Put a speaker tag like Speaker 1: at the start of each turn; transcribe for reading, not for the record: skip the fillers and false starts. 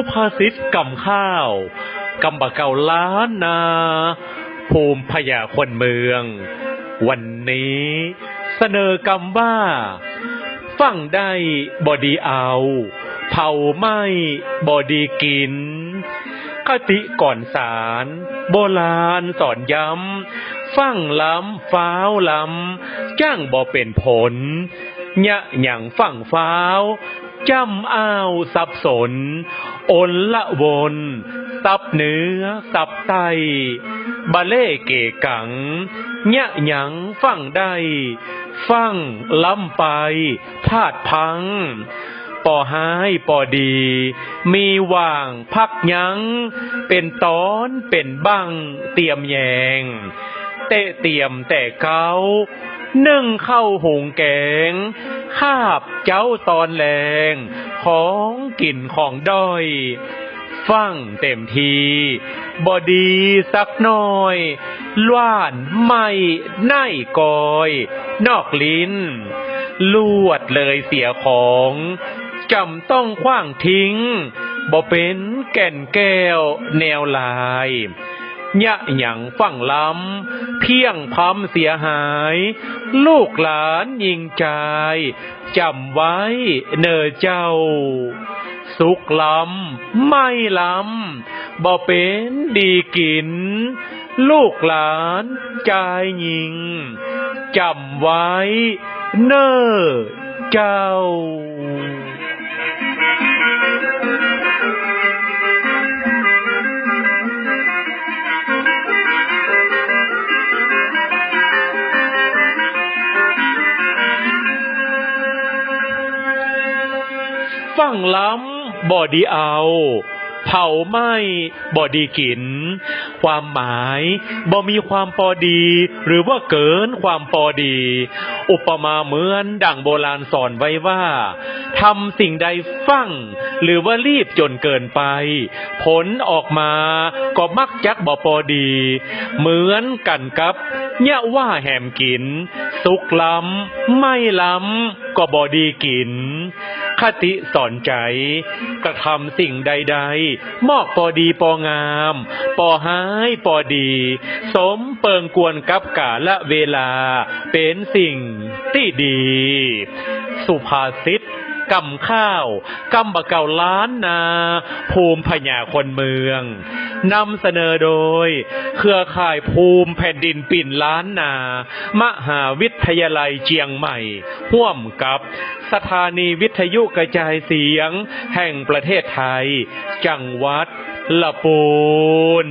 Speaker 1: สุภาษิตกำข้าวกำบะเก่าล้านนาภูมิพยาคนเมืองวันนี้เสนอกำว่าฟังได้บ่ดีเอาเผาไหม้บ่ดีกินคติก่อนสารโบราณสอนย้ำฟังล้ำฟ้าวล้ำจ้างบ่เป็นผลยะหยั่งฟังฟ้าวจำอ้าวสับสนอนละวนสับเหนือสับใต้บะเล่เกกังยะหยั่งฟังได้ฟังล้ำไปพลาดพังปอหายปอดีมีว่างพักยั้งเป็นตอนเป็นบังเตรียมแยงเตะเตรียมแต่เกานึ่งเข้าหุงแกงคาบเจ้าตอนแรงของกินของด้อยฟังเต็มทีบอดีสักหน่อยล้านไม่ไน่กอยนอกลิ้นลวดเลยเสียของจำต้องขว้างทิ้งบ่เป็นแก่นแก้วแนวลายยะหยั่งฟังล้ำเพียงพำเสียหายลูกหลานยิงใจจำไว้เนอเจ้าสุกล้ำไม่ล้ำบ่เป็นดีกินลูกหลานใจยิงจำไว้เนอเจ้าฟังล้ำบ่ดีเอาเผาไหม้บ่ดีกินความหมายบ่มีความพอดีหรือว่าเกินความพอดีอุปมาเหมือนดั่งโบราณสอนไว้ว่าทำสิ่งใดฟังหรือว่ารีบจนเกินไปผลออกมาก็มักจักบ่พอดีเหมือนกันกับเนี่ยว่าแหมกินสุกล้ำไม่ล้ำก็บ่ดีกินคติสอนใจกระทำสิ่งใดๆมอกพอดีปองามปอหายปอดีสมเปิงกวนกับกาละเวลาเป็นสิ่งที่ดีสุภาษิตกำข้าวกำบะเก่าล้านนาภูมิพญาคนเมืองนำเสนอโดยเครือข่ายภูมิแผ่นดินปิ่นล้านนามหาวิทยาลัยเชียงใหม่ร่วมกับสถานีวิทยุกระจายเสียงแห่งประเทศไทยจังหวัดละปูน